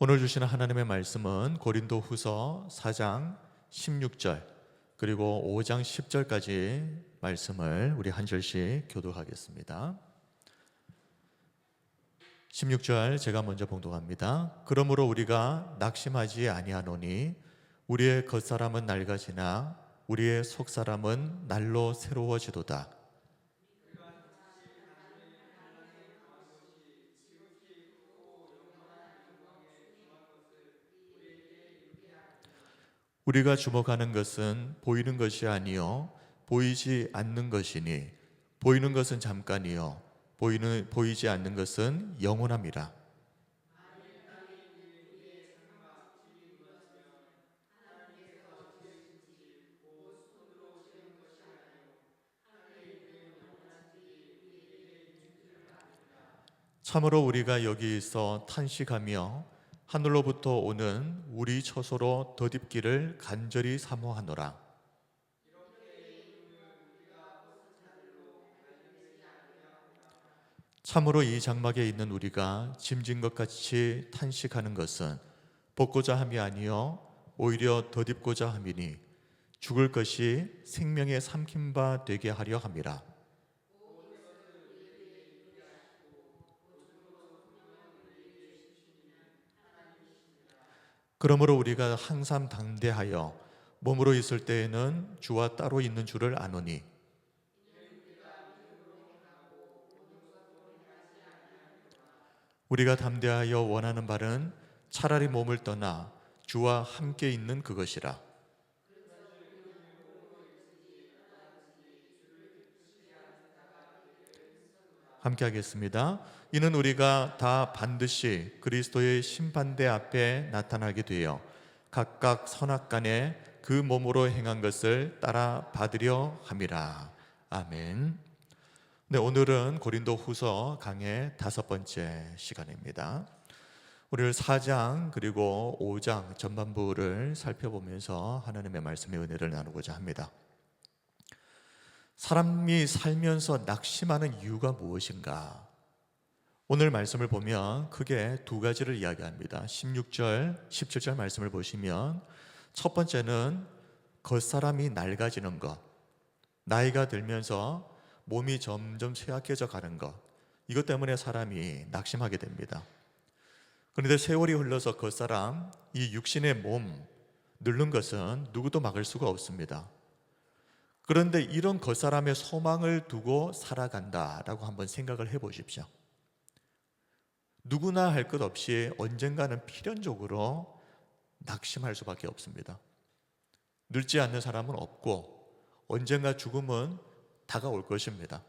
오늘 주시는 하나님의 말씀은 고린도후서 4장 16절 그리고 5장 10절까지 말씀을 우리 한 절씩 교독하겠습니다. 16절 제가 먼저 봉독합니다. 그러므로 우리가 낙심하지 아니하노니 우리의 겉사람은 낡아지나 우리의 속사람은 날로 새로워지도다. 우리가 주목하는 것은 보이는 것이 아니요 보이지 않는 것이니 보이는 것은 잠깐이요 보이지 않는 것은 영원함이라. 참으로 우리가 여기 있어 탄식하며 하늘로부터 오는 우리 처소로 덧입기를 간절히 사모하노라. 참으로 이 장막에 있는 우리가 짐진 것 같이 탄식하는 것은 벗고자 함이 아니요 오히려 덧입고자 함이니 죽을 것이 생명의 삼킨 바 되게 하려 함이라. 그러므로 우리가 항상 담대하여 몸으로 있을 때에는 주와 따로 있는 줄을 아노니 우리가 담대하여 원하는 바는 차라리 몸을 떠나 주와 함께 있는 그것이라. 함께 하겠습니다. 이는 우리가 다 반드시 그리스도의 심판대 앞에 나타나게 되어 각각 선악간에 그 몸으로 행한 것을 따라 받으려 함이라. 아멘. 네, 오늘은 고린도후서 강의 5번째 시간입니다. 오늘 4장 그리고 5장 전반부를 살펴보면서 하나님의 말씀의 은혜를 나누고자 합니다. 사람이 살면서 낙심하는 이유가 무엇인가? 오늘 말씀을 보면 크게 두 가지를 이야기합니다. 16절, 17절 말씀을 보시면 첫 번째는 겉사람이 낡아지는 것, 나이가 들면서 몸이 점점 쇠약해져 가는 것, 이것 때문에 사람이 낙심하게 됩니다. 그런데 세월이 흘러서 겉사람, 이 육신의 몸 늙는 것은 누구도 막을 수가 없습니다. 그런데 이런 겉사람의 소망을 두고 살아간다라고 한번 생각을 해보십시오. 누구나 할 것 없이 언젠가는 필연적으로 낙심할 수밖에 없습니다. 늙지 않는 사람은 없고 언젠가 죽음은 다가올 것입니다.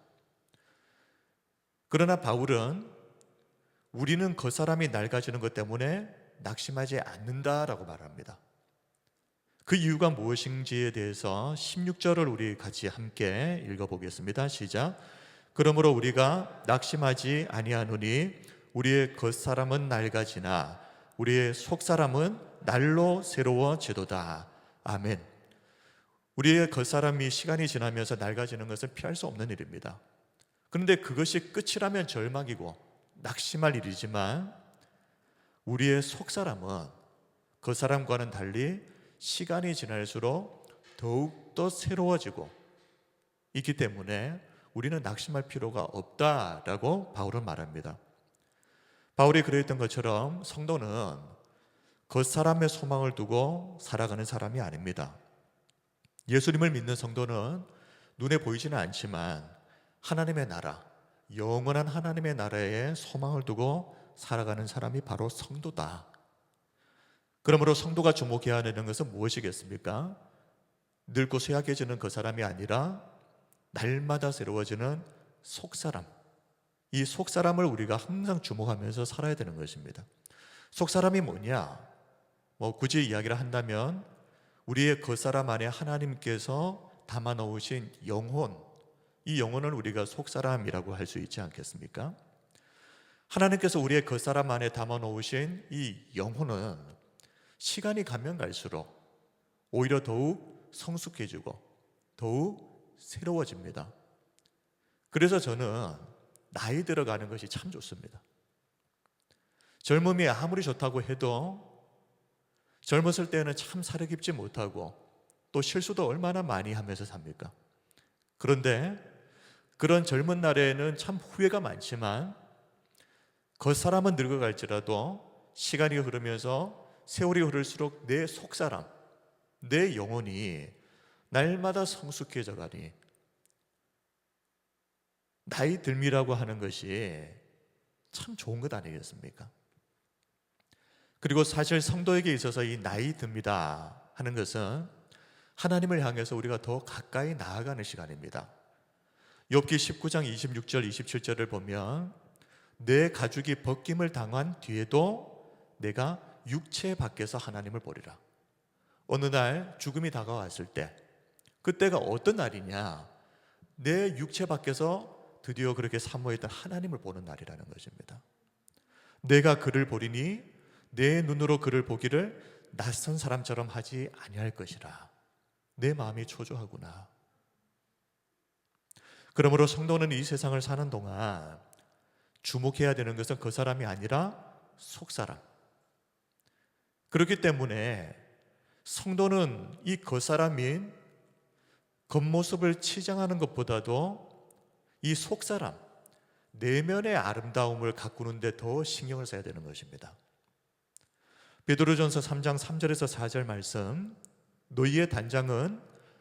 그러나 바울은 우리는 겉사람이 낡아지는 것 때문에 낙심하지 않는다라고 말합니다. 그 이유가 무엇인지에 대해서 16절을 우리 같이 함께 읽어보겠습니다. 시작. 그러므로 우리가 낙심하지 아니하노니 우리의 겉사람은 낡아지나 우리의 속사람은 날로 새로워지도다. 아멘. 우리의 겉사람이 시간이 지나면서 낡아지는 것은 피할 수 없는 일입니다. 그런데 그것이 끝이라면 절망이고 낙심할 일이지만 우리의 속사람은 겉사람과는 달리 시간이 지날수록 더욱더 새로워지고 있기 때문에 우리는 낙심할 필요가 없다라고 바울은 말합니다. 바울이 그랬던 것처럼 성도는 겉사람의 소망을 두고 살아가는 사람이 아닙니다. 예수님을 믿는 성도는 눈에 보이지는 않지만 하나님의 나라, 영원한 하나님의 나라에 소망을 두고 살아가는 사람이 바로 성도다. 그러므로 성도가 주목해야 하는 것은 무엇이겠습니까? 늙고 쇠약해지는 그 사람이 아니라 날마다 새로워지는 속사람, 이 속사람을 우리가 항상 주목하면서 살아야 되는 것입니다. 속사람이 뭐냐? 굳이 이야기를 한다면 우리의 겉사람 안에 하나님께서 담아 놓으신 영혼, 이 영혼을 우리가 속사람이라고 할 수 있지 않겠습니까? 하나님께서 우리의 겉사람 안에 담아 놓으신 이 영혼은 시간이 가면 갈수록 오히려 더욱 성숙해지고 더욱 새로워집니다. 그래서 저는 나이 들어가는 것이 참 좋습니다. 젊음이 아무리 좋다고 해도 젊었을 때는 참 사려 깊지 못하고 또 실수도 얼마나 많이 하면서 삽니까? 그런데 그런 젊은 날에는 참 후회가 많지만 겉사람은 늙어갈지라도 시간이 흐르면서 세월이 흐를수록 내 속사람, 내 영혼이 날마다 성숙해져 가니 나이 들미라고 하는 것이 참 좋은 것 아니겠습니까? 그리고 사실 성도에게 있어서 이 나이 듭니다 하는 것은 하나님을 향해서 우리가 더 가까이 나아가는 시간입니다. 욥기 19장 26절 27절을 보면 내 가죽이 벗김을 당한 뒤에도 내가 육체 밖에서 하나님을 보리라. 어느 날 죽음이 다가왔을 때 그때가 어떤 날이냐? 내 육체 밖에서 드디어 그렇게 사모했던 하나님을 보는 날이라는 것입니다. 내가 그를 보리니 내 눈으로 그를 보기를 낯선 사람처럼 하지 아니할 것이라. 내 마음이 초조하구나. 그러므로 성도는 이 세상을 사는 동안 주목해야 되는 것은 그 사람이 아니라 속사람. 그렇기 때문에 성도는 이 겉사람인 겉모습을 치장하는 것보다도 이 속사람, 내면의 아름다움을 가꾸는 데 더 신경을 써야 되는 것입니다. 베드로전서 3장 3절에서 4절 말씀, 너희의 단장은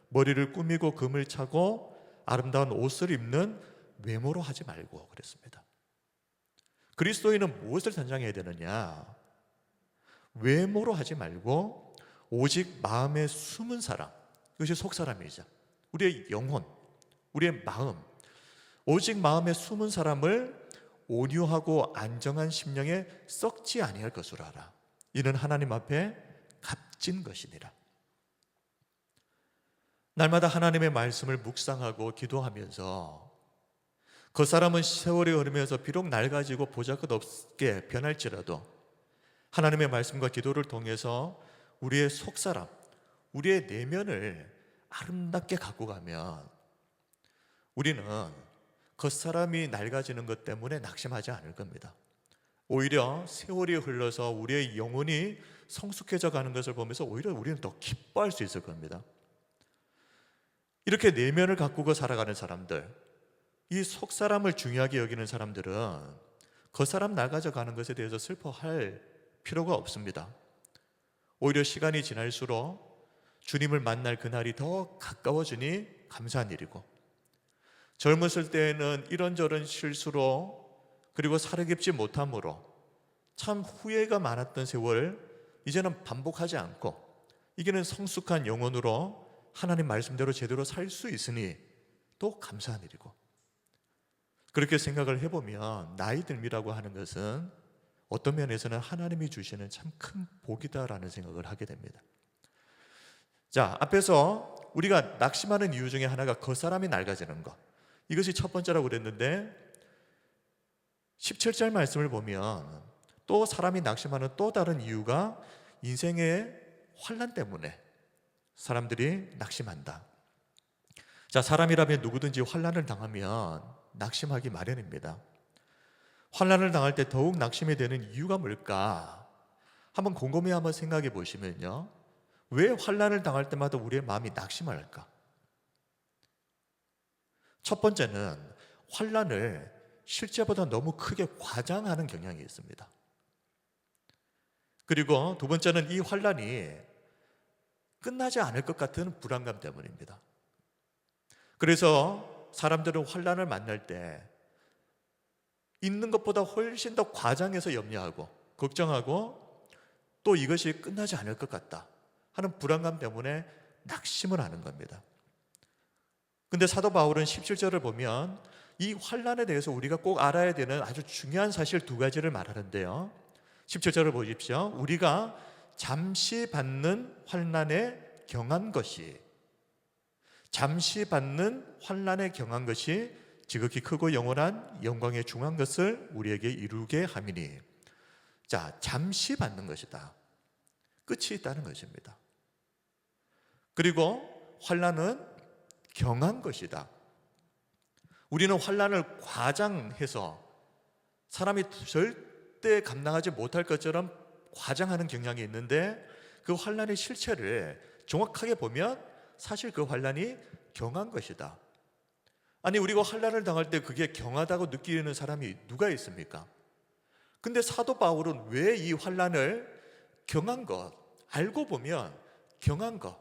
머리를 꾸미고 금을 차고 아름다운 옷을 입는 외모로 하지 말고 그랬습니다. 그리스도인은 무엇을 단장해야 되느냐? 외모로 하지 말고 오직 마음에 숨은 사람, 이것이 속사람이죠. 우리의 영혼, 우리의 마음, 오직 마음에 숨은 사람을 온유하고 안정한 심령에 썩지 아니할 것으로 알아. 이는 하나님 앞에 값진 것이니라. 날마다 하나님의 말씀을 묵상하고 기도하면서 그 사람은 세월이 흐르면서 비록 낡아지고 보잘것없게 변할지라도 하나님의 말씀과 기도를 통해서 우리의 속사람, 우리의 내면을 아름답게 갖고 가면 우리는 겉사람이 낡아지는 것 때문에 낙심하지 않을 겁니다. 오히려 세월이 흘러서 우리의 영혼이 성숙해져 가는 것을 보면서 오히려 우리는 더 기뻐할 수 있을 겁니다. 이렇게 내면을 가꾸고 살아가는 사람들, 이 속사람을 중요하게 여기는 사람들은 겉사람 낡아져 가는 것에 대해서 슬퍼할 필요가 없습니다. 오히려 시간이 지날수록 주님을 만날 그날이 더 가까워지니 감사한 일이고, 젊었을 때에는 이런저런 실수로 그리고 사려 깊지 못함으로 참 후회가 많았던 세월 이제는 반복하지 않고 이제는 성숙한 영혼으로 하나님 말씀대로 제대로 살 수 있으니 또 감사한 일이고, 그렇게 생각을 해보면 나이 듦이라고 하는 것은 어떤 면에서는 하나님이 주시는 참 큰 복이다라는 생각을 하게 됩니다. 자, 앞에서 우리가 낙심하는 이유 중에 하나가 겉사람이 낡아지는 것, 이것이 첫 번째라고 그랬는데 17절 말씀을 보면 또 사람이 낙심하는 또 다른 이유가 인생의 환난 때문에 사람들이 낙심한다. 자, 사람이라면 누구든지 환난을 당하면 낙심하기 마련입니다. 환난을 당할 때 더욱 낙심이 되는 이유가 뭘까? 한번 곰곰이 한번 생각해 보시면요, 왜 환난을 당할 때마다 우리의 마음이 낙심할까? 첫 번째는 환난을 실제보다 너무 크게 과장하는 경향이 있습니다. 그리고 두 번째는 이 환난이 끝나지 않을 것 같은 불안감 때문입니다. 그래서 사람들은 환난을 만날 때 있는 것보다 훨씬 더 과장해서 염려하고 걱정하고 또 이것이 끝나지 않을 것 같다 하는 불안감 때문에 낙심을 하는 겁니다. 근데 사도 바울은 17절을 보면 이 환난에 대해서 우리가 꼭 알아야 되는 아주 중요한 사실 두 가지를 말하는데요, 17절을 보십시오. 우리가 잠시 받는 환난에 경한 것이, 잠시 받는 환난에 경한 것이 지극히 크고 영원한 영광에 중한 것을 우리에게 이루게 함이니. 자, 잠시 받는 것이다. 끝이 있다는 것입니다. 그리고 환난은 경한 것이다. 우리는 환난을 과장해서 사람이 절대 감당하지 못할 것처럼 과장하는 경향이 있는데, 그 환난의 실체를 정확하게 보면 사실 그 환난이 경한 것이다. 아니, 우리가 환난을 당할 때 그게 경하다고 느끼는 사람이 누가 있습니까? 근데 사도 바울은 왜 이 환난을 경한 것, 알고 보면 경한 것,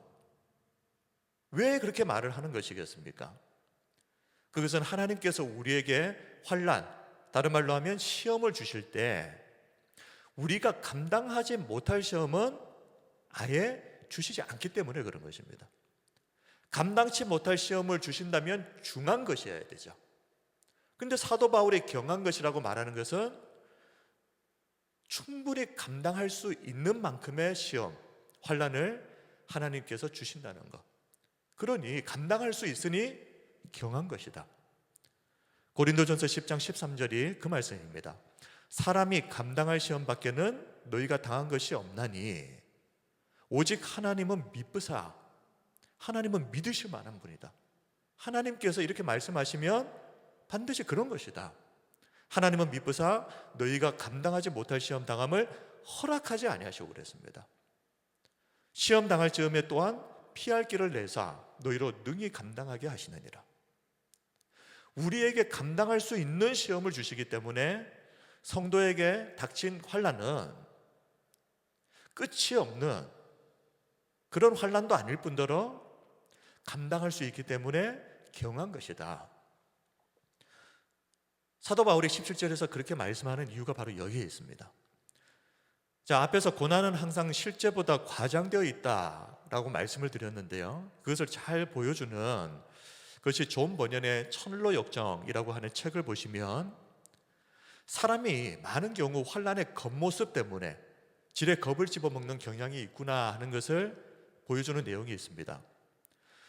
왜 그렇게 말을 하는 것이겠습니까? 그것은 하나님께서 우리에게 환난, 다른 말로 하면 시험을 주실 때 우리가 감당하지 못할 시험은 아예 주시지 않기 때문에 그런 것입니다. 감당치 못할 시험을 주신다면 중한 것이어야 되죠. 근데 사도 바울이 경한 것이라고 말하는 것은 충분히 감당할 수 있는 만큼의 시험, 환난을 하나님께서 주신다는 것. 그러니 감당할 수 있으니 경한 것이다. 고린도전서 10장 13절이 그 말씀입니다. 사람이 감당할 시험밖에는 너희가 당한 것이 없나니 오직 하나님은 미쁘사, 하나님은 믿으실 만한 분이다. 하나님께서 이렇게 말씀하시면 반드시 그런 것이다. 하나님은 미쁘사 너희가 감당하지 못할 시험 당함을 허락하지 아니하시고 그랬습니다. 시험 당할 즈음에 또한 피할 길을 내사 너희로 능히 감당하게 하시느니라. 우리에게 감당할 수 있는 시험을 주시기 때문에 성도에게 닥친 환난은 끝이 없는 그런 환난도 아닐 뿐더러 감당할 수 있기 때문에 경한 것이다. 사도 바울이 17절에서 그렇게 말씀하는 이유가 바로 여기에 있습니다. 자, 앞에서 고난은 항상 실제보다 과장되어 있다라고 말씀을 드렸는데요, 그것을 잘 보여주는 그것이 존 버년의 천로 역정이라고 하는 책을 보시면 사람이 많은 경우 환난의 겉모습 때문에 지레 겁을 집어먹는 경향이 있구나 하는 것을 보여주는 내용이 있습니다.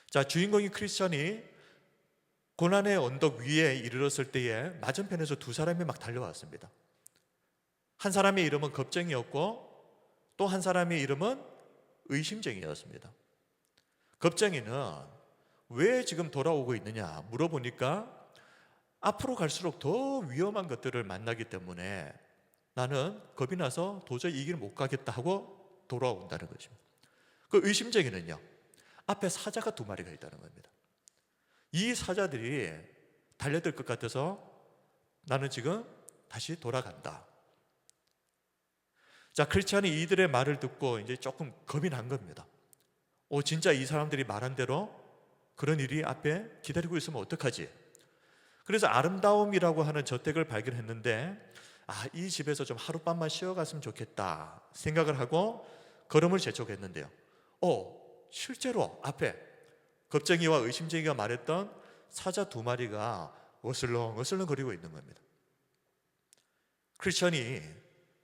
자, 주인공인 크리스천이 고난의 언덕 위에 이르렀을 때에 맞은편에서 두 사람이 막 달려왔습니다. 한 사람의 이름은 겁쟁이였고 또 한 사람의 이름은 의심쟁이였습니다. 겁쟁이는 왜 지금 돌아오고 있느냐 물어보니까 앞으로 갈수록 더 위험한 것들을 만나기 때문에 나는 겁이 나서 도저히 이 길 못 가겠다 하고 돌아온다는 것입니다. 그 의심쟁이는요, 앞에 사자가 두 마리가 있다는 겁니다. 이 사자들이 달려들 것 같아서 나는 지금 다시 돌아간다. 자, 크리스찬이 이들의 말을 듣고 이제 조금 겁이 난 겁니다. 진짜 이 사람들이 말한 대로 그런 일이 앞에 기다리고 있으면 어떡하지? 그래서 아름다움이라고 하는 저택을 발견했는데 이 집에서 좀 하룻밤만 쉬어갔으면 좋겠다 생각을 하고 걸음을 재촉했는데요, 실제로 앞에 겁쟁이와 의심쟁이가 말했던 사자 두 마리가 어슬렁어슬렁 거리고 있는 겁니다. 크리스천이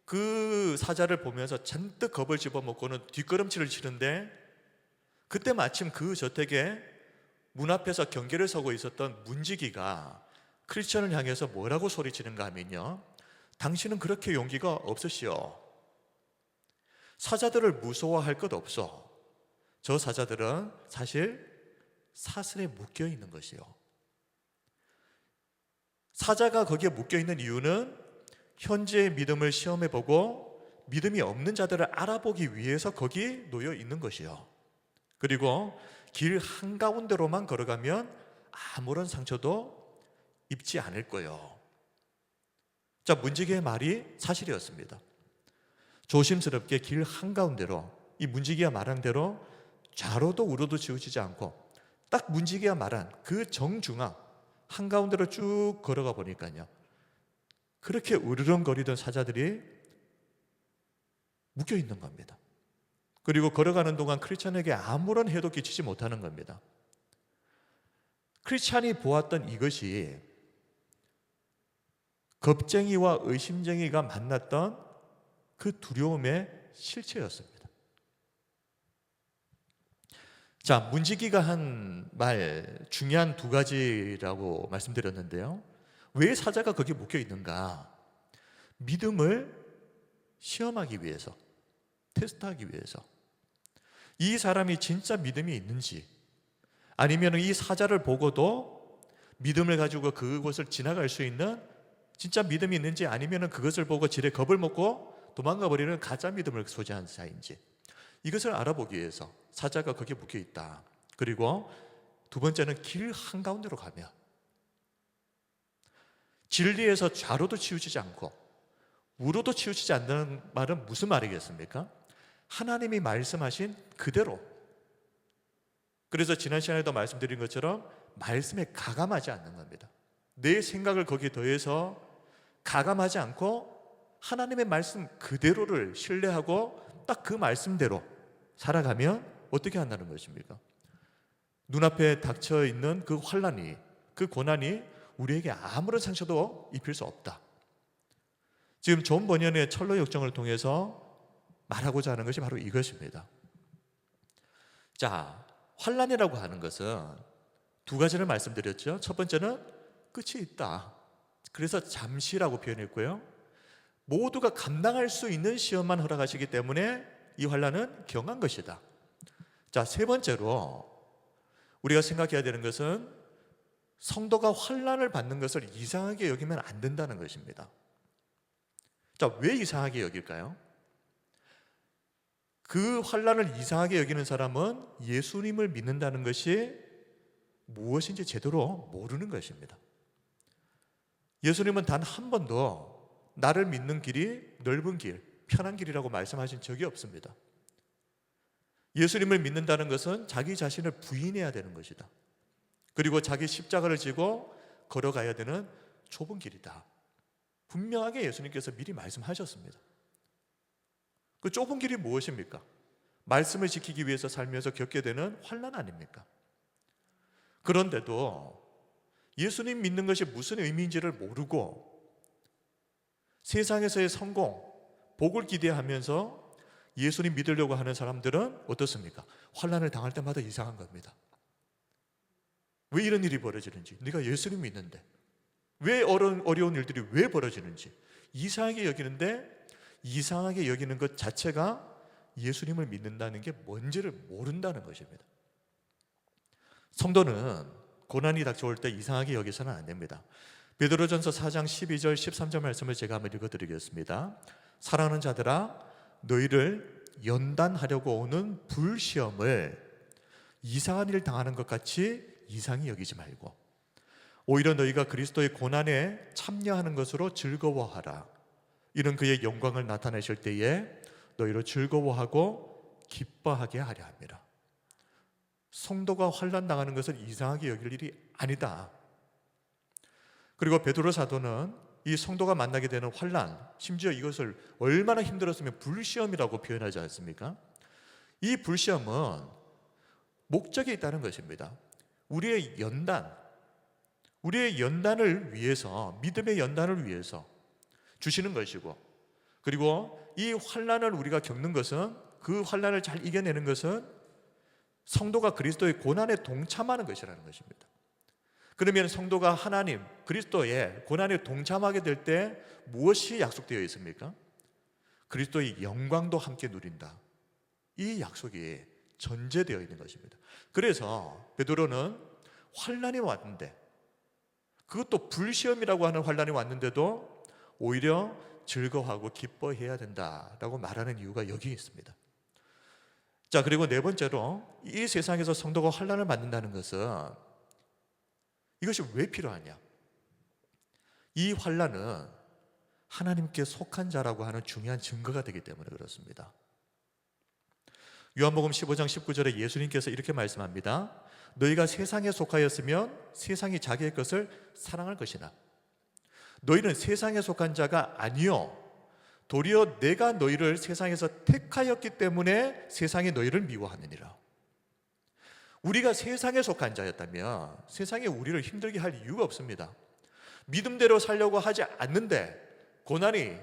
그 사자를 보면서 잔뜩 겁을 집어먹고는 뒷걸음질을 치는데, 그때 마침 그 저택에 문 앞에서 경계를 서고 있었던 문지기가 크리스천을 향해서 뭐라고 소리치는가 하면요, 당신은 그렇게 용기가 없으시오. 사자들을 무서워할 것 없어. 저 사자들은 사실 사슬에 묶여 있는 것이요. 사자가 거기에 묶여 있는 이유는 현재의 믿음을 시험해보고 믿음이 없는 자들을 알아보기 위해서 거기 놓여 있는 것이요. 그리고 길 한가운데로만 걸어가면 아무런 상처도 입지 않을 거요. 자, 문지기의 말이 사실이었습니다. 조심스럽게 길 한가운데로, 이 문지기가 말한 대로 좌로도 우로도 치우치지 않고 딱 문지기가 말한 그 정중앙 한가운데로 쭉 걸어가 보니까요, 그렇게 으르렁거리던 사자들이 묶여 있는 겁니다. 그리고 걸어가는 동안 크리스찬에게 아무런 해도 끼치지 못하는 겁니다. 크리스찬이 보았던 이것이 겁쟁이와 의심쟁이가 만났던 그 두려움의 실체였습니다. 자, 문지기가 한 말 중요한 두 가지라고 말씀드렸는데요, 왜 사자가 거기 묶여 있는가? 믿음을 시험하기 위해서, 테스트하기 위해서. 이 사람이 진짜 믿음이 있는지, 아니면 이 사자를 보고도 믿음을 가지고 그곳을 지나갈 수 있는 진짜 믿음이 있는지 아니면 그것을 보고 지레 겁을 먹고 도망가 버리는 가짜 믿음을 소지한 자인지, 이것을 알아보기 위해서 사자가 거기에 묶여 있다. 그리고 두 번째는 길 한가운데로 가면 진리에서 좌로도 치우치지 않고 우로도 치우치지 않는 말은 무슨 말이겠습니까? 하나님이 말씀하신 그대로. 그래서 지난 시간에도 말씀드린 것처럼 말씀에 가감하지 않는 겁니다. 내 생각을 거기에 더해서 가감하지 않고 하나님의 말씀 그대로를 신뢰하고 딱 그 말씀대로 살아가면 어떻게 한다는 것입니까? 눈앞에 닥쳐 있는 그 환난이, 그 고난이 우리에게 아무런 상처도 입힐 수 없다. 지금 존 버니언의 철로 역정을 통해서 말하고자 하는 것이 바로 이것입니다. 자, 환난이라고 하는 것은 두 가지를 말씀드렸죠. 첫 번째는 끝이 있다. 그래서 잠시라고 표현했고요. 모두가 감당할 수 있는 시험만 허락하시기 때문에 이 환난은 경한 것이다. 자, 세 번째로 우리가 생각해야 되는 것은 성도가 환난을 받는 것을 이상하게 여기면 안 된다는 것입니다. 자, 왜 이상하게 여길까요? 그 환난을 이상하게 여기는 사람은 예수님을 믿는다는 것이 무엇인지 제대로 모르는 것입니다. 예수님은 단 한 번도 나를 믿는 길이 넓은 길, 편한 길이라고 말씀하신 적이 없습니다. 예수님을 믿는다는 것은 자기 자신을 부인해야 되는 것이다. 그리고 자기 십자가를 지고 걸어가야 되는 좁은 길이다. 분명하게 예수님께서 미리 말씀하셨습니다. 그 좁은 길이 무엇입니까? 말씀을 지키기 위해서 살면서 겪게 되는 환난 아닙니까? 그런데도 예수님 믿는 것이 무슨 의미인지를 모르고 세상에서의 성공, 복을 기대하면서 예수님 믿으려고 하는 사람들은 어떻습니까? 환난을 당할 때마다 이상한 겁니다. 왜 이런 일이 벌어지는지, 네가 예수님 믿는데 왜 어려운 일들이 왜 벌어지는지 이상하게 여기는데, 이상하게 여기는 것 자체가 예수님을 믿는다는 게 뭔지를 모른다는 것입니다. 성도는 고난이 닥쳐올 때 이상하게 여기서는 안 됩니다. 베드로전서 4장 12절 13절 말씀을 제가 한번 읽어드리겠습니다. 사랑하는 자들아, 너희를 연단하려고 오는 불시험을 이상한 일 당하는 것 같이 이상히 여기지 말고 오히려 너희가 그리스도의 고난에 참여하는 것으로 즐거워하라. 이는 그의 영광을 나타내실 때에 너희로 즐거워하고 기뻐하게 하려 합니다. 성도가 환난 당하는 것은 이상하게 여길 일이 아니다. 그리고 베드로 사도는 이 성도가 만나게 되는 환난, 심지어 이것을 얼마나 힘들었으면 불시험이라고 표현하지 않습니까? 이 불시험은 목적이 있다는 것입니다. 우리의 연단을 위해서, 믿음의 연단을 위해서 주시는 것이고, 그리고 이 환난을 우리가 겪는 것은, 그 환난을 잘 이겨내는 것은 성도가 그리스도의 고난에 동참하는 것이라는 것입니다. 그러면 성도가 하나님, 그리스도의 고난에 동참하게 될 때 무엇이 약속되어 있습니까? 그리스도의 영광도 함께 누린다. 이 약속이 전제되어 있는 것입니다. 그래서 베드로는 환난이 왔는데, 그것도 불시험이라고 하는 환난이 왔는데도 오히려 즐거워하고 기뻐해야 된다라고 말하는 이유가 여기 있습니다. 자, 그리고 네 번째로 이 세상에서 성도가 환난을 받는다는 것은 이것이 왜 필요하냐? 이 환난은 하나님께 속한 자라고 하는 중요한 증거가 되기 때문에 그렇습니다. 요한복음 15장 19절에 예수님께서 이렇게 말씀합니다. 너희가 세상에 속하였으면 세상이 자기의 것을 사랑할 것이나 너희는 세상에 속한 자가 아니요 도리어 내가 너희를 세상에서 택하였기 때문에 세상이 너희를 미워하느니라. 우리가 세상에 속한 자였다면 세상에 우리를 힘들게 할 이유가 없습니다. 믿음대로 살려고 하지 않는데 고난이,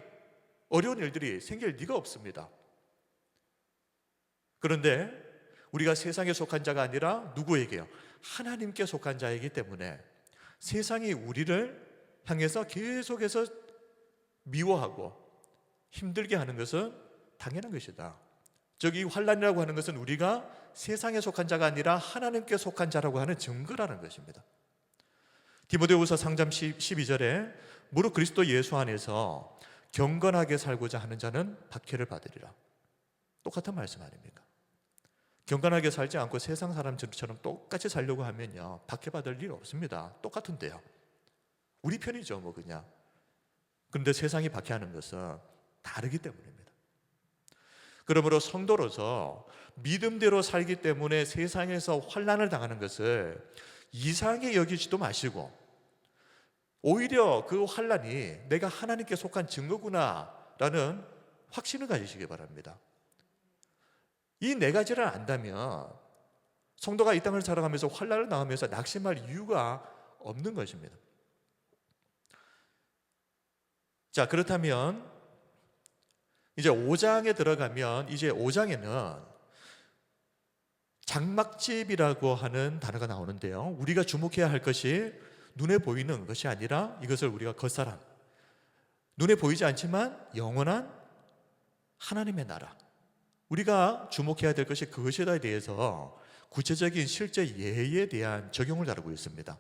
어려운 일들이 생길 리가 없습니다. 그런데 우리가 세상에 속한 자가 아니라 누구에게요? 하나님께 속한 자이기 때문에 세상이 우리를 향해서 계속해서 미워하고 힘들게 하는 것은 당연한 것이다. 즉, 이 환난이라고 하는 것은 우리가 세상에 속한 자가 아니라 하나님께 속한 자라고 하는 증거라는 것입니다. 디모데후서 3장 12절에 무릇 그리스도 예수 안에서 경건하게 살고자 하는 자는 박해를 받으리라. 똑같은 말씀 아닙니까? 경건하게 살지 않고 세상 사람들처럼 똑같이 살려고 하면요, 박해받을 일 없습니다. 똑같은데요. 우리 편이죠, 뭐 그냥. 그런데 세상이 박해하는 것은 다르기 때문입니다. 그러므로 성도로서 믿음대로 살기 때문에 세상에서 환난을 당하는 것을 이상하게 여기지도 마시고, 오히려 그 환난이 내가 하나님께 속한 증거구나라는 확신을 가지시기 바랍니다. 이 네 가지를 안다면 성도가 이 땅을 살아가면서 환난을 당하면서 낙심할 이유가 없는 것입니다. 자, 그렇다면 이제 5장에 들어가면, 이제 5장에는 장막집이라고 하는 단어가 나오는데요, 우리가 주목해야 할 것이 눈에 보이는 것이 아니라 이것을 우리가 겉사람, 눈에 보이지 않지만 영원한 하나님의 나라, 우리가 주목해야 될 것이 그것에 대해서 구체적인 실제 예에 대한 적용을 다루고 있습니다.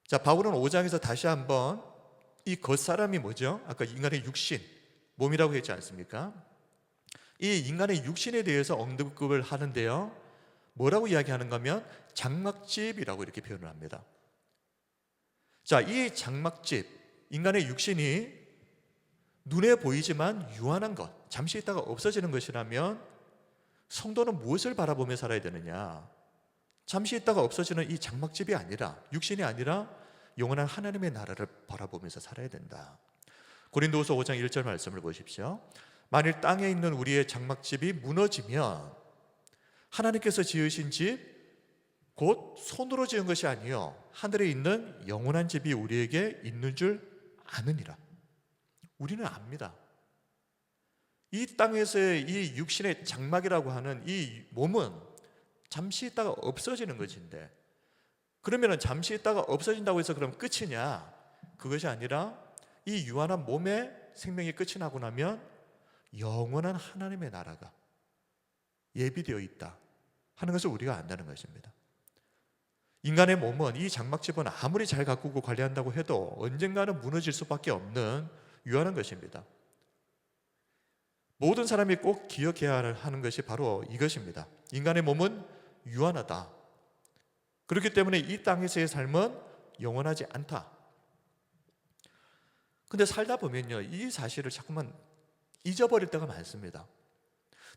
자, 바울은 5장에서 다시 한번 이 겉사람이 뭐죠? 아까 인간의 육신, 몸이라고 했지 않습니까? 이 인간의 육신에 대해서 언급을 하는데요, 뭐라고 이야기하는가 하면 장막집이라고 이렇게 표현을 합니다. 자, 이 장막집, 인간의 육신이 눈에 보이지만 유한한 것, 잠시 있다가 없어지는 것이라면 성도는 무엇을 바라보며 살아야 되느냐? 잠시 있다가 없어지는 이 장막집이 아니라, 육신이 아니라 영원한 하나님의 나라를 바라보면서 살아야 된다. 고린도후서 5장 1절 말씀을 보십시오. 만일 땅에 있는 우리의 장막집이 무너지면 하나님께서 지으신 집, 곧 손으로 지은 것이 아니요 하늘에 있는 영원한 집이 우리에게 있는 줄 아느니라. 우리는 압니다. 이 땅에서의 이 육신의 장막이라고 하는 이 몸은 잠시 있다가 없어지는 것인데, 그러면 잠시 있다가 없어진다고 해서 그럼 끝이냐? 그것이 아니라 이 유한한 몸의 생명이 끝이 나고 나면 영원한 하나님의 나라가 예비되어 있다 하는 것을 우리가 안다는 것입니다. 인간의 몸은, 이 장막집은 아무리 잘 가꾸고 관리한다고 해도 언젠가는 무너질 수밖에 없는 유한한 것입니다. 모든 사람이 꼭 기억해야 하는 것이 바로 이것입니다. 인간의 몸은 유한하다. 그렇기 때문에 이 땅에서의 삶은 영원하지 않다. 근데 살다 보면요, 이 사실을 자꾸만 잊어버릴 때가 많습니다.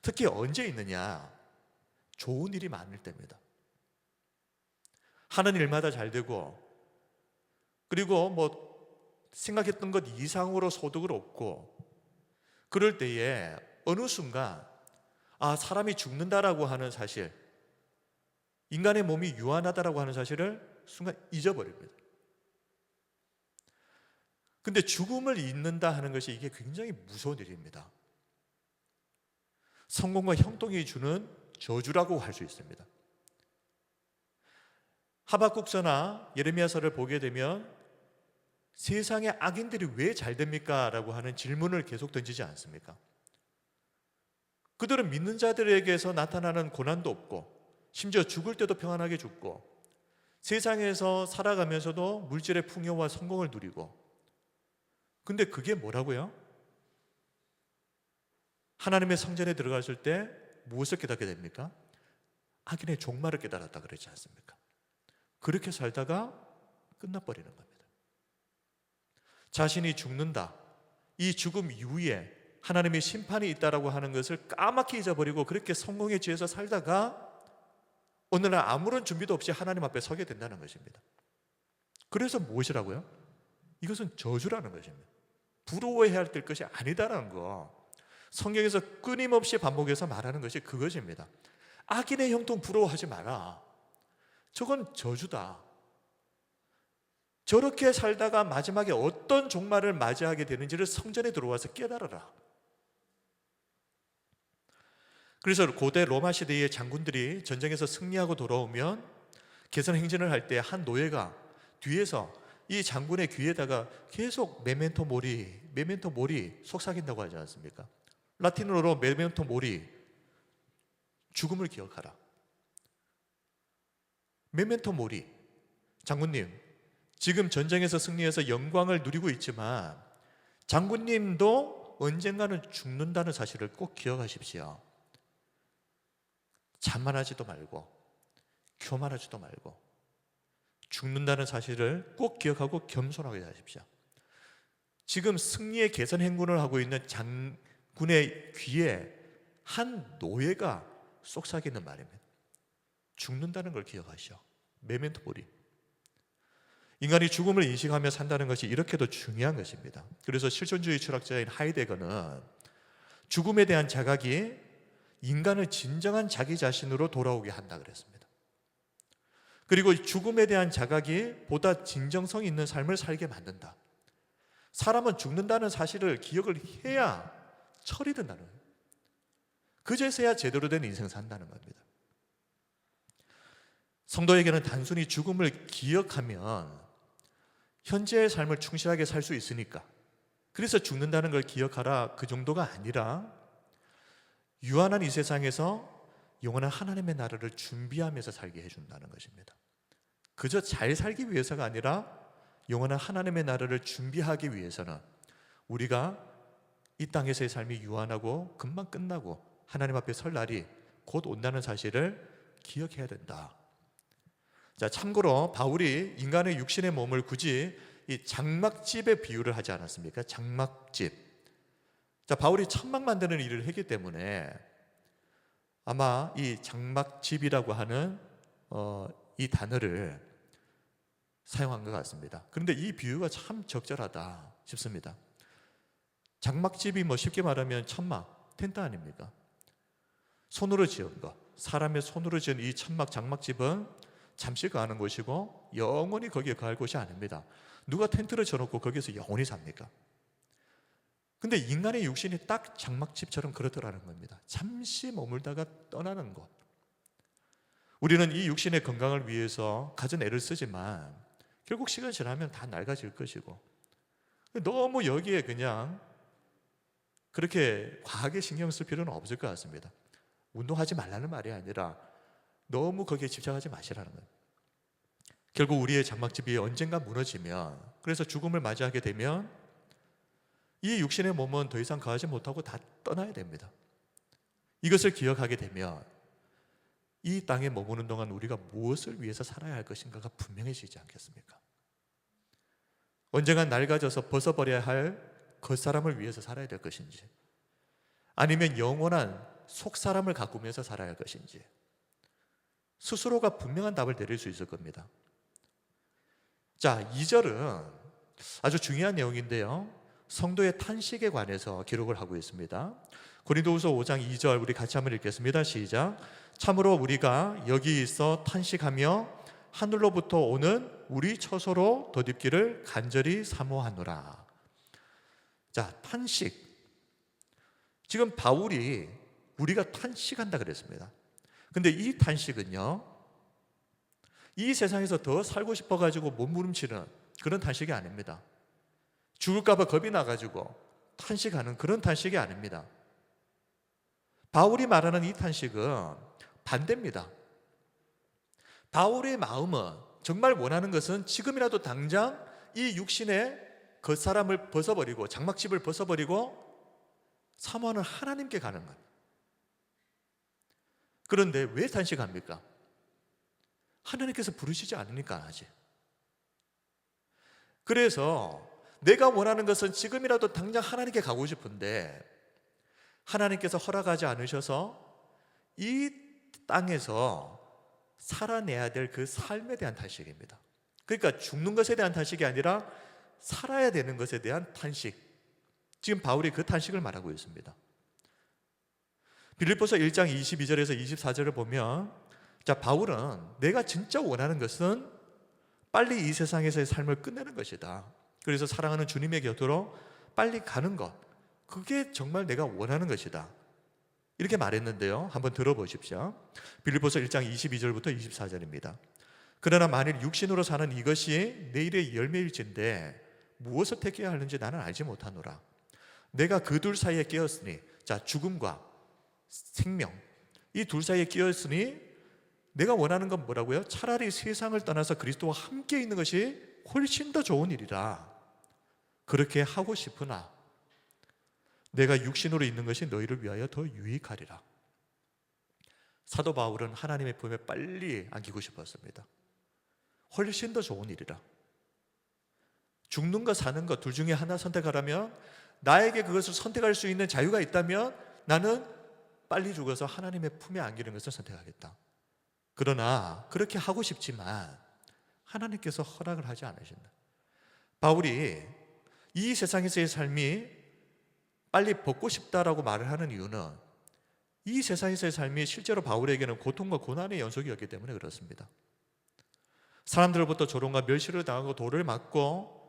특히 언제 있느냐? 좋은 일이 많을 때입니다. 하는 일마다 잘 되고, 그리고 뭐 생각했던 것 이상으로 소득을 얻고, 그럴 때에 어느 순간 사람이 죽는다라고 하는 사실, 인간의 몸이 유한하다라고 하는 사실을 순간 잊어버립니다. 근데 죽음을 잊는다 하는 것이 이게 굉장히 무서운 일입니다. 성공과 형통이 주는 저주라고 할 수 있습니다. 하박국서나 예레미야서를 보게 되면 세상의 악인들이 왜 잘 됩니까? 라고 하는 질문을 계속 던지지 않습니까? 그들은 믿는 자들에게서 나타나는 고난도 없고, 심지어 죽을 때도 평안하게 죽고, 세상에서 살아가면서도 물질의 풍요와 성공을 누리고, 근데 그게 뭐라고요? 하나님의 성전에 들어갔을 때 무엇을 깨닫게 됩니까? 악인의 종말을 깨달았다 그러지 않습니까? 그렇게 살다가 끝나버리는 겁니다. 자신이 죽는다, 이 죽음 이후에 하나님의 심판이 있다라고 하는 것을 까맣게 잊어버리고 그렇게 성공에 취해서 살다가 어느 날 아무런 준비도 없이 하나님 앞에 서게 된다는 것입니다. 그래서 무엇이라고요? 이것은 저주라는 것입니다. 부러워해야 할 것이 아니다라는 거, 성경에서 끊임없이 반복해서 말하는 것이 그것입니다. 악인의 형통 부러워하지 마라. 저건 저주다. 저렇게 살다가 마지막에 어떤 종말을 맞이하게 되는지를 성전에 들어와서 깨달아라. 그래서 고대 로마 시대의 장군들이 전쟁에서 승리하고 돌아오면 개선 행진을 할 때 한 노예가 뒤에서 이 장군의 귀에다가 계속 메멘토 모리 속삭인다고 하지 않습니까? 라틴어로 메멘토 모리, 죽음을 기억하라. 메멘토 모리, 장군님, 지금 전쟁에서 승리해서 영광을 누리고 있지만 장군님도 언젠가는 죽는다는 사실을 꼭 기억하십시오. 자만하지도 말고 교만하지도 말고 죽는다는 사실을 꼭 기억하고 겸손하게 하십시오. 지금 승리의 개선 행군을 하고 있는 장군의 귀에 한 노예가 속삭이는 말입니다. 죽는다는 걸 기억하시오. 메멘토 모리. 인간이 죽음을 인식하며 산다는 것이 이렇게도 중요한 것입니다. 그래서 실존주의 철학자인 하이데거는 죽음에 대한 자각이 인간을 진정한 자기 자신으로 돌아오게 한다 그랬습니다. 그리고 죽음에 대한 자각이 보다 진정성 있는 삶을 살게 만든다. 사람은 죽는다는 사실을 기억을 해야 철이 든다는 거예요. 그제서야 제대로 된 인생 산다는 겁니다. 성도에게는 단순히 죽음을 기억하면 현재의 삶을 충실하게 살 수 있으니까, 그래서 죽는다는 걸 기억하라, 그 정도가 아니라 유한한 이 세상에서 영원한 하나님의 나라를 준비하면서 살게 해준다는 것입니다. 그저 잘 살기 위해서가 아니라 영원한 하나님의 나라를 준비하기 위해서는 우리가 이 땅에서의 삶이 유한하고 금방 끝나고 하나님 앞에 설 날이 곧 온다는 사실을 기억해야 된다. 자, 참고로 바울이 인간의 육신의 몸을 굳이 이 장막집에 비유를 하지 않았습니까? 장막집. 자, 바울이 천막 만드는 일을 했기 때문에 아마 이 장막집이라고 하는 이 단어를 사용한 것 같습니다. 그런데 이 비유가 참 적절하다 싶습니다. 장막집이 쉽게 말하면 천막, 텐트 아닙니까? 손으로 지은 것, 사람의 손으로 지은 이 천막, 장막집은 잠시 거하는 곳이고 영원히 거기에 거할 곳이 아닙니다. 누가 텐트를 쳐놓고 거기서 영원히 삽니까? 근데 인간의 육신이 딱 장막집처럼 그렇더라는 겁니다. 잠시 머물다가 떠나는 곳. 우리는 이 육신의 건강을 위해서 갖은 애를 쓰지만 결국 시간 지나면 다 낡아질 것이고, 너무 여기에 그냥 그렇게 과하게 신경 쓸 필요는 없을 것 같습니다. 운동하지 말라는 말이 아니라 너무 거기에 집착하지 마시라는 거예요. 결국 우리의 장막집이 언젠가 무너지면, 그래서 죽음을 맞이하게 되면 이 육신의 몸은 더 이상 거하지 못하고 다 떠나야 됩니다. 이것을 기억하게 되면 이 땅에 머무는 동안 우리가 무엇을 위해서 살아야 할 것인가가 분명해지지 않겠습니까? 언젠가 낡아져서 벗어버려야 할 겉사람을 위해서 살아야 될 것인지, 아니면 영원한 속사람을 가꾸면서 살아야 할 것인지 스스로가 분명한 답을 내릴 수 있을 겁니다. 자, 2절은 아주 중요한 내용인데요, 성도의 탄식에 관해서 기록을 하고 있습니다. 고린도후서 5장 2절 우리 같이 한번 읽겠습니다. 시작. 참으로 우리가 여기 있어 탄식하며 하늘로부터 오는 우리 처소로 덧입기를 간절히 사모하노라. 자, 탄식. 지금 바울이 우리가 탄식한다 그랬습니다. 근데 이 탄식은요, 이 세상에서 더 살고 싶어가지고 몸부림치는 그런 탄식이 아닙니다. 죽을까봐 겁이 나가지고 탄식하는 그런 탄식이 아닙니다. 바울이 말하는 이 탄식은 반대입니다. 바울의 마음은 정말 원하는 것은 지금이라도 당장 이 육신의 겉사람을 벗어버리고 장막집을 벗어버리고 사모하는 하나님께 가는 것. 그런데 왜 탄식합니까? 하나님께서 부르시지 않으니까 하지. 그래서 내가 원하는 것은 지금이라도 당장 하나님께 가고 싶은데 하나님께서 허락하지 않으셔서 이 땅에서 살아내야 될 그 삶에 대한 탄식입니다. 그러니까 죽는 것에 대한 탄식이 아니라 살아야 되는 것에 대한 탄식. 지금 바울이 그 탄식을 말하고 있습니다. 빌립보서 1장 22절에서 24절을 보면, 자, 바울은 내가 진짜 원하는 것은 빨리 이 세상에서의 삶을 끝내는 것이다. 그래서 사랑하는 주님의 곁으로 빨리 가는 것, 그게 정말 내가 원하는 것이다, 이렇게 말했는데요, 한번 들어보십시오. 빌립보서 1장 22절부터 24절입니다. 그러나 만일 육신으로 사는 이것이 내일의 열매일진데 무엇을 택해야 하는지 나는 알지 못하노라. 내가 그 둘 사이에 끼었으니, 자, 죽음과 생명, 이 둘 사이에 끼었으니 내가 원하는 건 뭐라고요? 차라리 세상을 떠나서 그리스도와 함께 있는 것이 훨씬 더 좋은 일이라 그렇게 하고 싶으나 내가 육신으로 있는 것이 너희를 위하여 더 유익하리라. 사도 바울은 하나님의 품에 빨리 안기고 싶었습니다. 훨씬 더 좋은 일이라. 죽는 것 사는 것 둘 중에 하나 선택하라면, 나에게 그것을 선택할 수 있는 자유가 있다면 나는 빨리 죽어서 하나님의 품에 안기는 것을 선택하겠다. 그러나 그렇게 하고 싶지만 하나님께서 허락을 하지 않으신다. 바울이 이 세상에서의 삶이 빨리 벗고 싶다라고 말을 하는 이유는 이 세상에서의 삶이 실제로 바울에게는 고통과 고난의 연속이었기 때문에 그렇습니다. 사람들로부터 조롱과 멸시를 당하고 돌을 맞고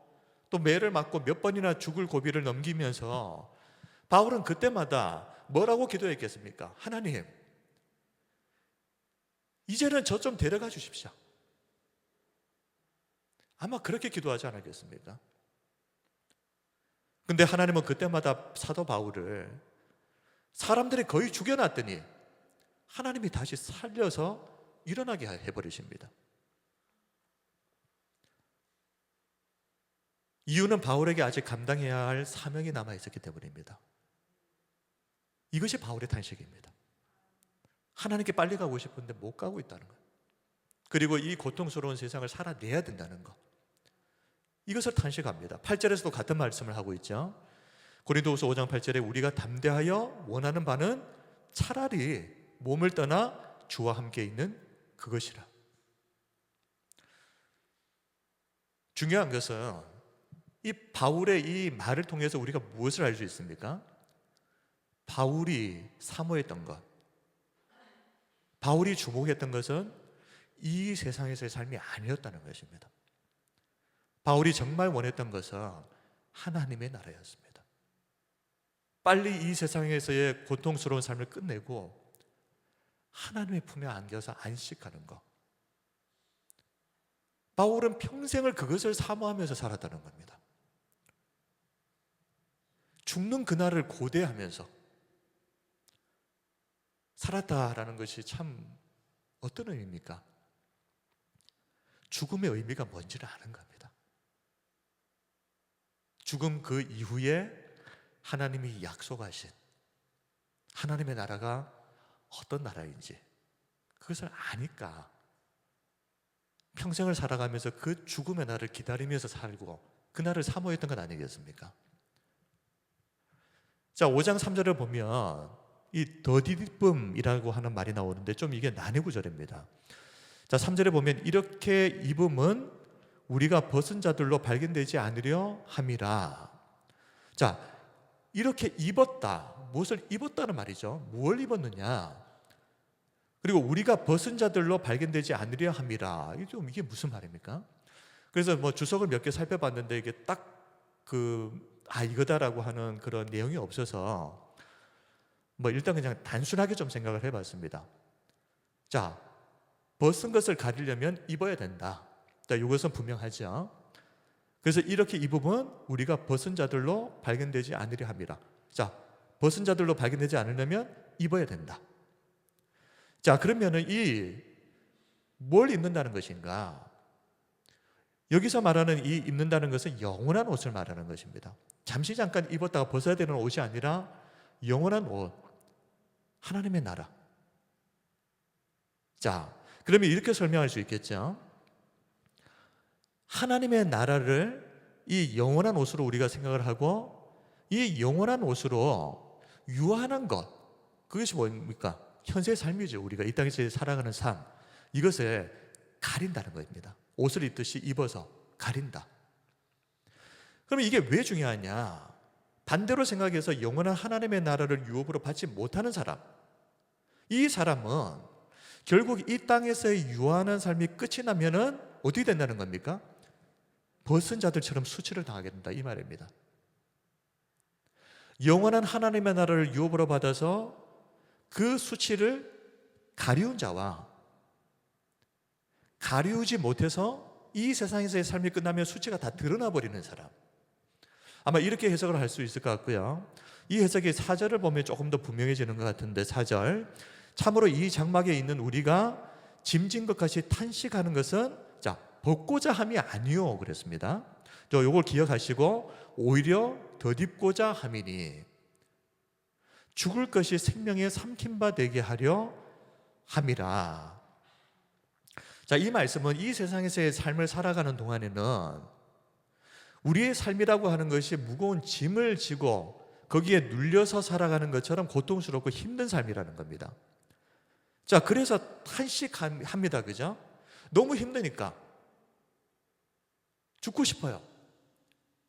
또 매를 맞고 몇 번이나 죽을 고비를 넘기면서 바울은 그때마다 뭐라고 기도했겠습니까? 하나님, 이제는 저 좀 데려가 주십시오. 아마 그렇게 기도하지 않았겠습니까? 근데 하나님은 그때마다 사도 바울을 사람들이 거의 죽여놨더니 하나님이 다시 살려서 일어나게 해버리십니다. 이유는 바울에게 아직 감당해야 할 사명이 남아있었기 때문입니다. 이것이 바울의 탄식입니다. 하나님께 빨리 가고 싶은데 못 가고 있다는 것, 그리고 이 고통스러운 세상을 살아내야 된다는 것, 이것을 탄식합니다. 8절에서도 같은 말씀을 하고 있죠. 고린도후서 5장 8절에 우리가 담대하여 원하는 바는 차라리 몸을 떠나 주와 함께 있는 그것이라. 중요한 것은 이 바울의 이 말을 통해서 우리가 무엇을 알 수 있습니까? 바울이 사모했던 것, 바울이 주목했던 것은 이 세상에서의 삶이 아니었다는 것입니다. 바울이 정말 원했던 것은 하나님의 나라였습니다. 빨리 이 세상에서의 고통스러운 삶을 끝내고 하나님의 품에 안겨서 안식하는 것. 바울은 평생을 그것을 사모하면서 살았다는 겁니다. 죽는 그날을 고대하면서 살았다라는 것이 참 어떤 의미입니까? 죽음의 의미가 뭔지를 아는 겁니다. 죽음 그 이후에 하나님이 약속하신 하나님의 나라가 어떤 나라인지 그것을 아니까 평생을 살아가면서 그 죽음의 날을 기다리면서 살고 그 날을 사모했던 건 아니겠습니까? 자, 5장 3절을 보면 이 덧입음이라고 하는 말이 나오는데 좀 이게 난해 구절입니다. 자, 3절에 보면 이렇게 입음은 우리가 벗은 자들로 발견되지 않으려 함이라. 자, 이렇게 입었다. 무엇을 입었다는 말이죠. 무엇을 입었느냐? 그리고 우리가 벗은 자들로 발견되지 않으려 함이라. 이게 무슨 말입니까? 그래서 뭐 주석을 몇 개 살펴봤는데 이게 딱 이거다라고 하는 그런 내용이 없어서 뭐 일단 그냥 단순하게 좀 생각을 해봤습니다. 자, 벗은 것을 가리려면 입어야 된다. 자, 이것은 분명하죠. 그래서 이렇게 입으면 우리가 벗은 자들로 발견되지 않으려 함이라. 자, 벗은 자들로 발견되지 않으려면 입어야 된다. 자, 그러면은 뭘 입는다는 것인가? 여기서 말하는 이 입는다는 것은 영원한 옷을 말하는 것입니다. 잠시 잠깐 입었다가 벗어야 되는 옷이 아니라 영원한 옷, 하나님의 나라. 자, 그러면 이렇게 설명할 수 있겠죠. 하나님의 나라를 이 영원한 옷으로 우리가 생각을 하고 이 영원한 옷으로 유한한 것, 그것이 뭡니까? 현세의 삶이죠. 우리가 이 땅에서 살아가는 삶, 이것을 가린다는 겁니다. 옷을 입듯이 입어서 가린다. 그러면 이게 왜 중요하냐? 반대로 생각해서 영원한 하나님의 나라를 유업으로 받지 못하는 사람, 이 사람은 결국 이 땅에서의 유한한 삶이 끝이 나면은 어떻게 된다는 겁니까? 벗은 자들처럼 수치를 당하게 된다, 이 말입니다. 영원한 하나님의 나라를 유업으로 받아서 그 수치를 가리운 자와 가리우지 못해서 이 세상에서의 삶이 끝나면 수치가 다 드러나 버리는 사람, 아마 이렇게 해석을 할 수 있을 것 같고요. 이 해석이 4절을 보면 조금 더 분명해지는 것 같은데, 4절, 참으로 이 장막에 있는 우리가 짐진 것 같이 탄식하는 것은, 자, 벗고자 함이 아니요 그랬습니다. 요걸 기억하시고 오히려 덧입고자 함이니 죽을 것이 생명에 삼킨 바 되게 하려 함이라. 자, 이 말씀은 이 세상에서의 삶을 살아가는 동안에는 우리의 삶이라고 하는 것이 무거운 짐을 지고 거기에 눌려서 살아가는 것처럼 고통스럽고 힘든 삶이라는 겁니다. 자, 그래서 탄식합니다. 그죠? 너무 힘드니까 죽고 싶어요.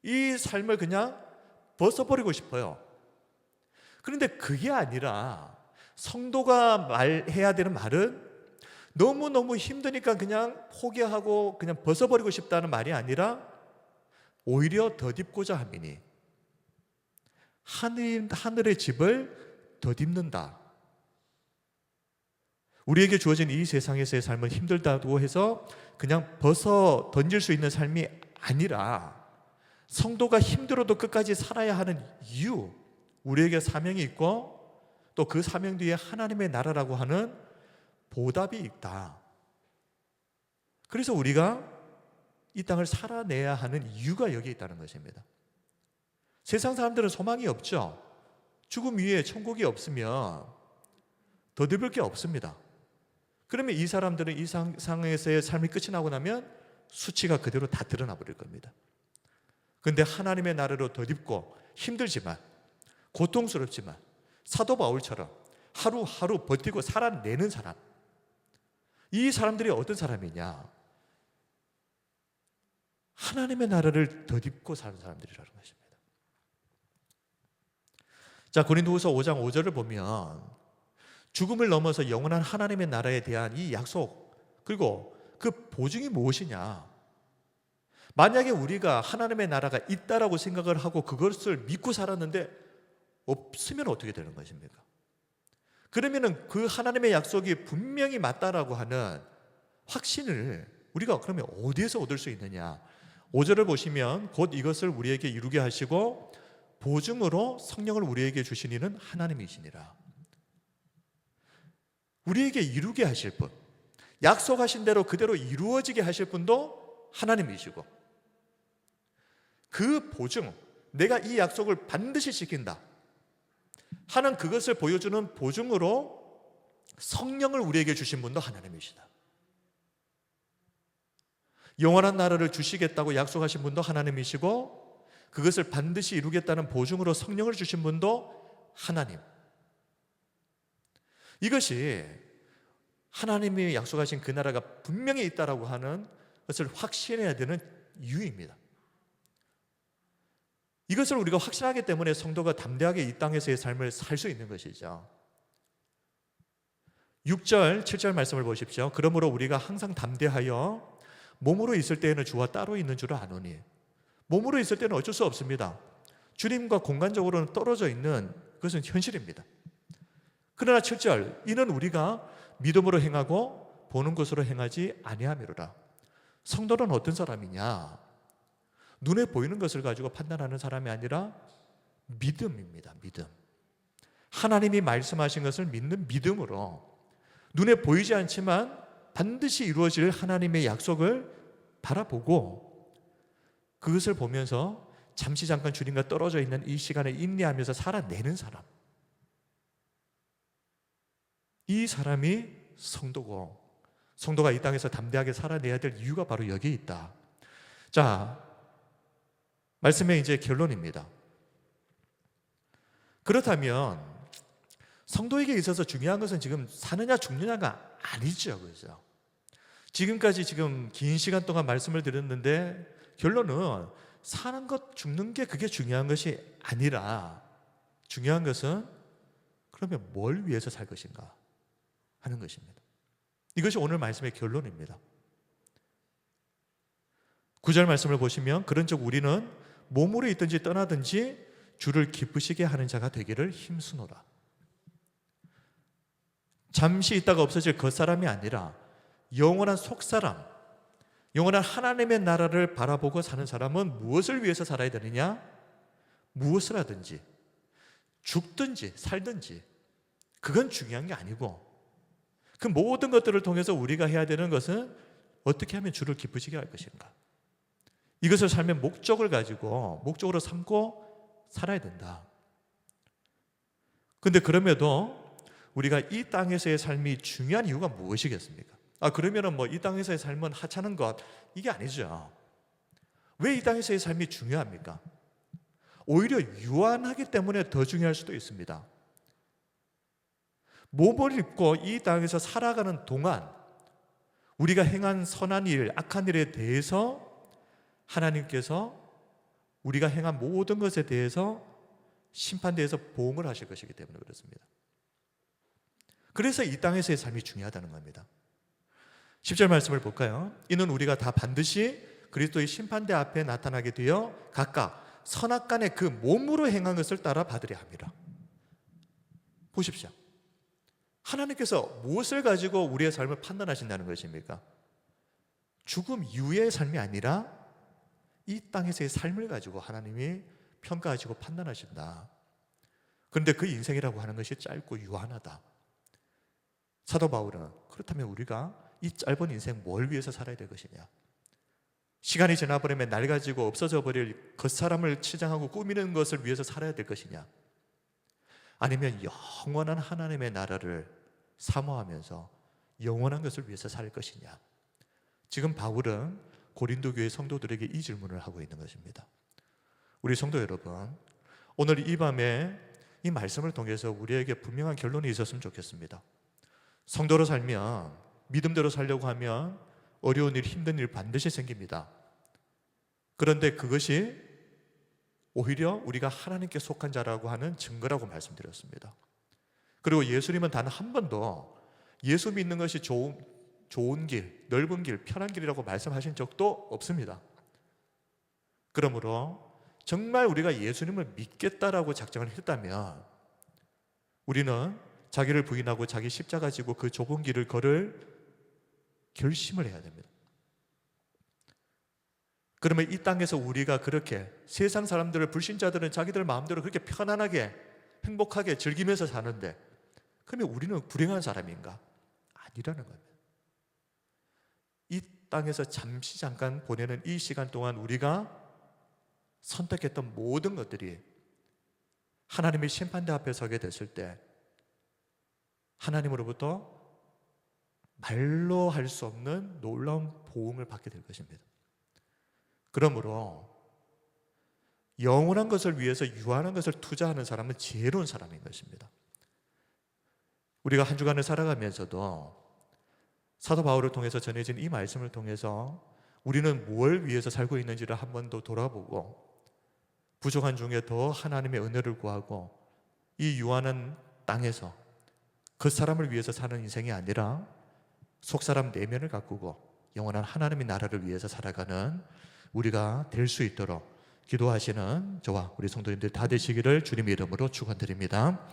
이 삶을 그냥 벗어버리고 싶어요. 그런데 그게 아니라 성도가 해야 되는 말은 너무너무 힘드니까 그냥 포기하고 그냥 벗어버리고 싶다는 말이 아니라 오히려 덧입고자 함이니 하늘의 집을 덧입는다. 우리에게 주어진 이 세상에서의 삶은 힘들다고 해서 그냥 벗어 던질 수 있는 삶이 아니라 성도가 힘들어도 끝까지 살아야 하는 이유, 우리에게 사명이 있고 또 그 사명 뒤에 하나님의 나라라고 하는 보답이 있다. 그래서 우리가 이 땅을 살아내야 하는 이유가 여기 있다는 것입니다. 세상 사람들은 소망이 없죠. 죽음 위에 천국이 없으면 덧입을 게 없습니다. 그러면 이 사람들은 이 상황에서의 삶이 끝이 나고 나면 수치가 그대로 다 드러나 버릴 겁니다. 그런데 하나님의 나라로 덧입고 힘들지만 고통스럽지만 사도 바울처럼 하루하루 버티고 살아내는 사람, 이 사람들이 어떤 사람이냐? 하나님의 나라를 덧입고 사는 사람들이라는 것입니다. 자, 고린도후서 5장 5절을 보면 죽음을 넘어서 영원한 하나님의 나라에 대한 이 약속, 그리고 그 보증이 무엇이냐? 만약에 우리가 하나님의 나라가 있다라고 생각을 하고 그것을 믿고 살았는데 없으면 어떻게 되는 것입니까? 그러면은 그 하나님의 약속이 분명히 맞다라고 하는 확신을 우리가 그러면 어디에서 얻을 수 있느냐? 5절을 보시면 곧 이것을 우리에게 이루게 하시고 보증으로 성령을 우리에게 주신 이는 하나님이시니라. 우리에게 이루게 하실 분, 약속하신 대로 그대로 이루어지게 하실 분도 하나님이시고, 그 보증, 내가 이 약속을 반드시 지킨다 하는 그것을 보여주는 보증으로 성령을 우리에게 주신 분도 하나님이시다. 영원한 나라를 주시겠다고 약속하신 분도 하나님이시고 그것을 반드시 이루겠다는 보증으로 성령을 주신 분도 하나님. 이것이 하나님이 약속하신 그 나라가 분명히 있다라고 하는 것을 확신해야 되는 이유입니다. 이것을 우리가 확신하기 때문에 성도가 담대하게 이 땅에서의 삶을 살 수 있는 것이죠. 6절, 7절 말씀을 보십시오. 그러므로 우리가 항상 담대하여 몸으로 있을 때에는 주와 따로 있는 줄을 아노니. 몸으로 있을 때는 어쩔 수 없습니다. 주님과 공간적으로는 떨어져 있는 그것은 현실입니다. 그러나 7절, 이는 우리가 믿음으로 행하고 보는 것으로 행하지 아니함이로라. 성도는 어떤 사람이냐? 눈에 보이는 것을 가지고 판단하는 사람이 아니라 믿음입니다. 믿음. 하나님이 말씀하신 것을 믿는 믿음으로 눈에 보이지 않지만 반드시 이루어질 하나님의 약속을 바라보고 그것을 보면서 잠시 잠깐 주님과 떨어져 있는 이 시간에 인내하면서 살아내는 사람, 이 사람이 성도고, 성도가 이 땅에서 담대하게 살아내야 될 이유가 바로 여기에 있다. 자, 말씀의 이제 결론입니다. 그렇다면 성도에게 있어서 중요한 것은 지금 사느냐 죽느냐가 아니죠. 그죠? 지금까지 지금 긴 시간 동안 말씀을 드렸는데 결론은 사는 것 죽는 게 그게 중요한 것이 아니라 중요한 것은 그러면 뭘 위해서 살 것인가 하는 것입니다. 이것이 오늘 말씀의 결론입니다. 9절 말씀을 보시면 그런즉 우리는 몸으로 있든지 떠나든지 주를 기쁘시게 하는 자가 되기를 힘쓰노라. 잠시 있다가 없어질 겉사람이 아니라 영원한 속사람, 영원한 하나님의 나라를 바라보고 사는 사람은 무엇을 위해서 살아야 되느냐? 무엇을 하든지 죽든지 살든지 그건 중요한 게 아니고 그 모든 것들을 통해서 우리가 해야 되는 것은 어떻게 하면 주를 기쁘시게 할 것인가? 이것을 삶의 목적을 가지고 목적으로 삼고 살아야 된다. 근데 그럼에도 우리가 이 땅에서의 삶이 중요한 이유가 무엇이겠습니까? 그러면은 이 땅에서의 삶은 하찮은 것, 이게 아니죠. 왜 이 땅에서의 삶이 중요합니까? 오히려 유한하기 때문에 더 중요할 수도 있습니다. 몸을 입고 이 땅에서 살아가는 동안 우리가 행한 선한 일, 악한 일에 대해서 하나님께서 우리가 행한 모든 것에 대해서 심판대에서 보응을 하실 것이기 때문에 그렇습니다. 그래서 이 땅에서의 삶이 중요하다는 겁니다. 10절 말씀을 볼까요? 이는 우리가 다 반드시 그리스도의 심판대 앞에 나타나게 되어 각각 선악간에 그 몸으로 행한 것을 따라 받으려 합니다. 보십시오. 하나님께서 무엇을 가지고 우리의 삶을 판단하신다는 것입니까? 죽음 이후의 삶이 아니라 이 땅에서의 삶을 가지고 하나님이 평가하시고 판단하신다. 그런데 그 인생이라고 하는 것이 짧고 유한하다. 사도 바울은 그렇다면 우리가 이 짧은 인생 뭘 위해서 살아야 될 것이냐? 시간이 지나버리면 낡아지고 없어져 버릴 겉사람을 치장하고 꾸미는 것을 위해서 살아야 될 것이냐? 아니면 영원한 하나님의 나라를 사모하면서 영원한 것을 위해서 살 것이냐? 지금 바울은 고린도 교회 성도들에게 이 질문을 하고 있는 것입니다. 우리 성도 여러분, 오늘 이 밤에 이 말씀을 통해서 우리에게 분명한 결론이 있었으면 좋겠습니다. 성도로 살면, 믿음대로 살려고 하면 어려운 일, 힘든 일 반드시 생깁니다. 그런데 그것이 오히려 우리가 하나님께 속한 자라고 하는 증거라고 말씀드렸습니다. 그리고 예수님은 단 한 번도 예수 믿는 것이 좋은 길, 넓은 길, 편한 길이라고 말씀하신 적도 없습니다. 그러므로 정말 우리가 예수님을 믿겠다라고 작정을 했다면 우리는 자기를 부인하고 자기 십자가 지고 그 좁은 길을 걸을 결심을 해야 됩니다. 그러면 이 땅에서 우리가 그렇게 세상 사람들을, 불신자들은 자기들 마음대로 그렇게 편안하게 행복하게 즐기면서 사는데 그러면 우리는 불행한 사람인가? 아니라는 겁니다. 이 땅에서 잠깐 보내는 이 시간 동안 우리가 선택했던 모든 것들이 하나님의 심판대 앞에 서게 됐을 때 하나님으로부터 말로 할 수 없는 놀라운 보응을 받게 될 것입니다. 그러므로 영원한 것을 위해서 유한한 것을 투자하는 사람은 지혜로운 사람인 것입니다. 우리가 한 주간을 살아가면서도 사도 바울을 통해서 전해진 이 말씀을 통해서 우리는 무엇을 위해서 살고 있는지를 한 번 더 돌아보고 부족한 중에 더 하나님의 은혜를 구하고 이 유한한 땅에서 그 사람을 위해서 사는 인생이 아니라 속사람 내면을 가꾸고 영원한 하나님의 나라를 위해서 살아가는 우리가 될 수 있도록 기도하시는 저와 우리 성도님들 다 되시기를 주님의 이름으로 축원드립니다.